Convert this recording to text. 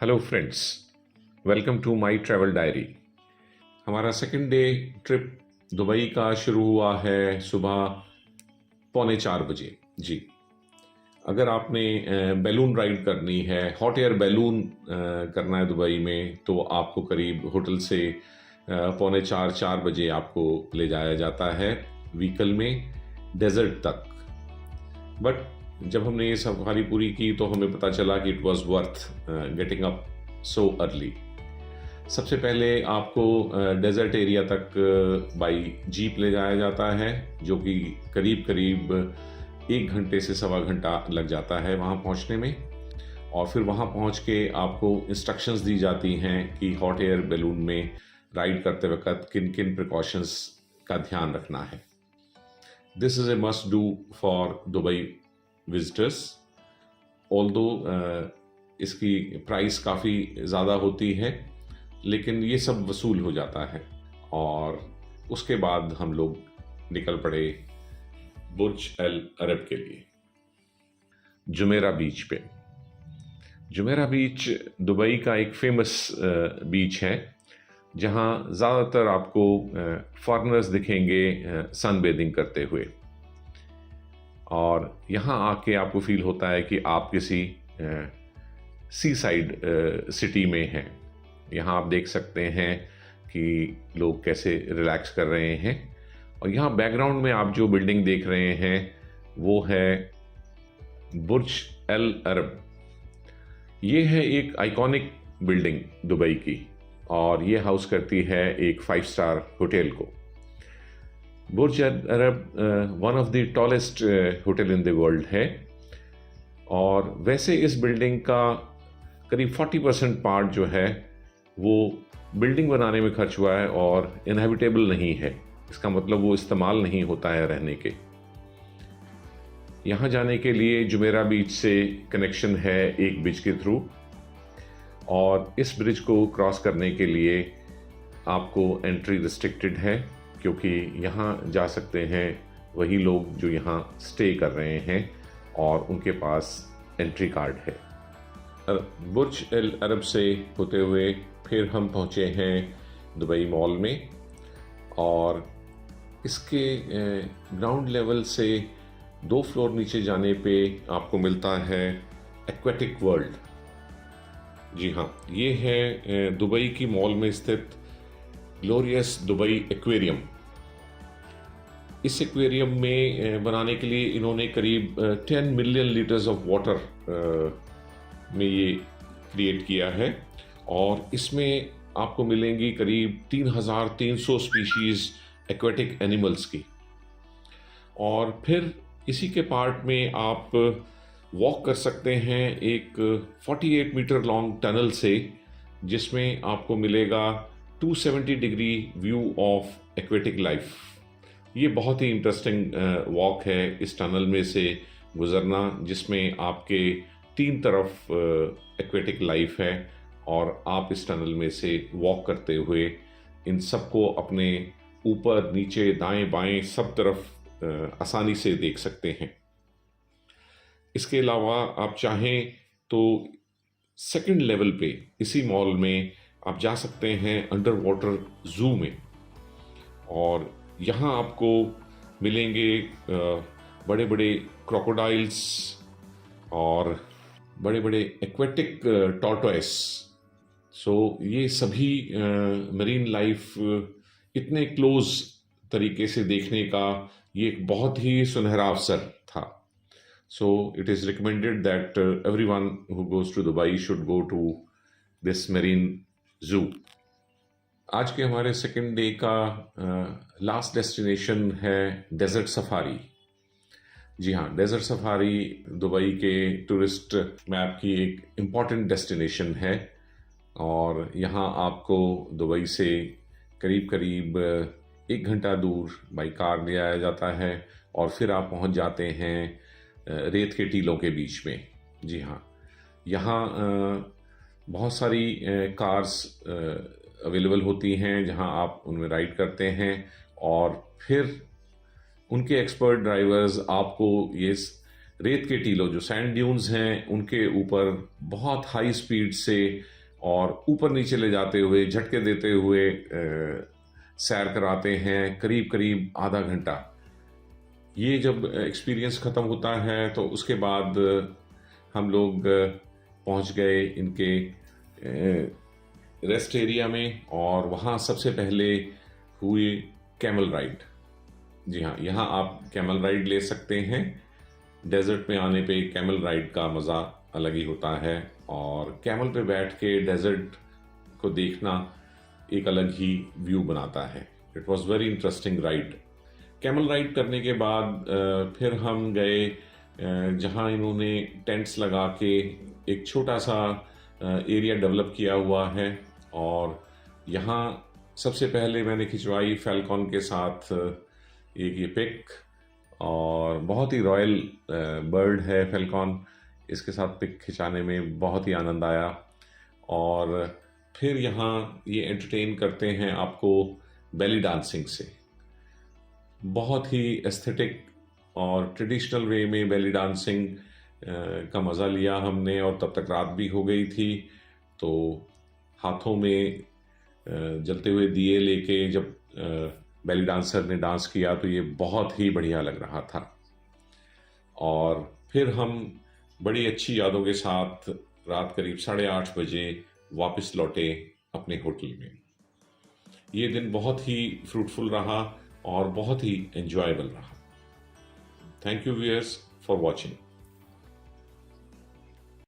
Hello friends, welcome to my travel diary. हमारा second day trip Dubai का शुरू हुआ है सुबह 3:45 बजे। जी, अगर आपने बैलून राइड करनी है, हॉट एयर बैलून करना है दुबई में, तो आपको करीब होटल से 3:45-4 बजे आपको ले जाया जाता है व्हीकल में डेजर्ट तक। बट जब हमने ये सफारी पूरी की तो हमें पता चला कि it was worth getting up so early. सबसे पहले आपको डेजर्ट एरिया तक बाई जीप ले जाया जाता है, जो कि करीब करीब 1 घंटे से सवा घंटा लग जाता है वहाँ पहुँचने में। और फिर वहाँ पहुँच के आपको इंस्ट्रक्शंस दी जाती हैं कि हॉट एयर बैलून में राइड करते वक्त किन किन प्रिकॉशंस का ध्यान रखना है। This is a must do for Dubai visitors. Although इसकी प्राइस काफ़ी ज़्यादा होती है, लेकिन ये सब वसूल हो जाता है। और उसके बाद हम लोग निकल पड़े बुर्ज अल अरब के लिए, जुमेरा बीच पे। जुमेरा बीच दुबई का एक फेमस बीच है, जहाँ ज़्यादातर आपको फॉरेनर्स दिखेंगे सन बेदिंग करते हुए। और यहाँ आके आपको फील होता है कि आप किसी सी साइड सिटी में हैं। यहाँ आप देख सकते हैं कि लोग कैसे रिलैक्स कर रहे हैं। और यहाँ बैकग्राउंड में आप जो बिल्डिंग देख रहे हैं वो है बुर्ज अल अरब। ये है एक आइकॉनिक बिल्डिंग दुबई की, और ये हाउस करती है एक 5 स्टार होटल को। Burj Al Arab one of the tallest hotel in the world है। और वैसे इस बिल्डिंग का करीब 40% पार्ट जो है वो बिल्डिंग बनाने में खर्च हुआ है और इनहेबिटेबल नहीं है। इसका मतलब वो इस्तेमाल नहीं होता है रहने के। यहाँ जाने के लिए जुमेरा बीच से कनेक्शन है एक ब्रिज के थ्रू, और इस ब्रिज को क्रॉस करने के लिए आपको एंट्री रिस्ट्रिक्टेड है, क्योंकि यहाँ जा सकते हैं वही लोग जो यहाँ स्टे कर रहे हैं और उनके पास एंट्री कार्ड है। बुर्ज अल अरब से होते हुए फिर हम पहुँचे हैं दुबई मॉल में, और इसके ग्राउंड लेवल से 2 फ्लोर नीचे जाने पे आपको मिलता है एक्वेटिक वर्ल्ड। जी हाँ, ये है दुबई की मॉल में स्थित ग्लोरियस दुबई एक्वेरियम। इस एक्वेरियम में बनाने के लिए इन्होंने करीब 10 मिलियन लीटर्स ऑफ वाटर में ये क्रिएट किया है। और इसमें आपको मिलेंगी करीब 3,300 स्पीशीज़ एक्वेटिक एनिमल्स की। और फिर इसी के पार्ट में आप वॉक कर सकते हैं एक 48 मीटर लॉन्ग टनल से, जिसमें आपको मिलेगा 270 degree view of aquatic life. ये बहुत ही इंटरेस्टिंग वॉक है इस टनल में से गुजरना, जिसमें आपके 3 तरफ एक्वेटिक लाइफ है, और आप इस टनल में से वॉक करते हुए इन सबको अपने ऊपर नीचे दाएं बाएं सब तरफ आसानी से देख सकते हैं। इसके अलावा आप चाहें तो सेकंड लेवल पे इसी मॉल में आप जा सकते हैं अंडर वाटर जू में, और यहाँ आपको मिलेंगे बड़े बड़े क्रोकोडाइल्स और बड़े बड़े एक्वेटिक टॉर्टोइस। सो ये सभी मरीन लाइफ इतने क्लोज तरीके से देखने का ये एक बहुत ही सुनहरा अवसर था। So it is recommended that everyone who goes to Dubai should go to this marine zoo. आज के हमारे सेकेंड डे का लास्ट डेस्टिनेशन है डेजर्ट सफारी। जी हाँ, डेजर्ट सफारी दुबई के टूरिस्ट मैप की एक इम्पॉर्टेंट डेस्टिनेशन है, और यहाँ आपको दुबई से करीब करीब 1 घंटा दूर बाई कार ले आया जाता है, और फिर आप पहुँच जाते हैं रेत के टीलों के बीच में। जी हाँ, यहाँ बहुत सारी कार्स अवेलेबल होती हैं जहाँ आप उनमें राइड करते हैं, और फिर उनके एक्सपर्ट ड्राइवर्स आपको ये रेत के टीलों जो सैंड ड्यून्स हैं उनके ऊपर बहुत हाई स्पीड से और ऊपर नीचे ले जाते हुए झटके देते हुए सैर कराते हैं करीब करीब आधा घंटा। ये जब एक्सपीरियंस ख़त्म होता है तो उसके बाद हम लोग पहुंच गए इनके रेस्ट एरिया में और वहाँ सबसे पहले हुई कैमल राइड। जी हाँ, यहाँ आप कैमल राइड ले सकते हैं। डेजर्ट में आने पे कैमल राइड का मज़ा अलग ही होता है और कैमल पे बैठ के डेजर्ट को देखना एक अलग ही व्यू बनाता है। It was very interesting ride. Camel ride करने के बाद फिर हम गए जहाँ इन्होंने टेंट्स लगा के एक छोटा सा एरिया डेवलप किया हुआ है और यहाँ सबसे पहले मैंने खिंचवाई फैल्कॉन के साथ एक ये पिक और बहुत ही रॉयल बर्ड है फैल्कॉन। इसके साथ पिक खिंचाने में बहुत ही आनंद आया। और फिर यहाँ ये एंटरटेन करते हैं आपको बेली डांसिंग से। बहुत ही एस्थेटिक और ट्रेडिशनल वे में बेली डांसिंग का मज़ा लिया हमने और तब तक रात भी हो गई थी। तो हाथों में जलते हुए दिए लेके जब बेली डांसर ने डांस किया तो ये बहुत ही बढ़िया लग रहा था। और फिर हम बड़ी अच्छी यादों के साथ रात करीब 8:30 बजे वापस लौटे अपने होटल में। ये दिन बहुत ही फ्रूटफुल रहा और बहुत ही एंजॉयबल रहा। Thank you viewers for watching.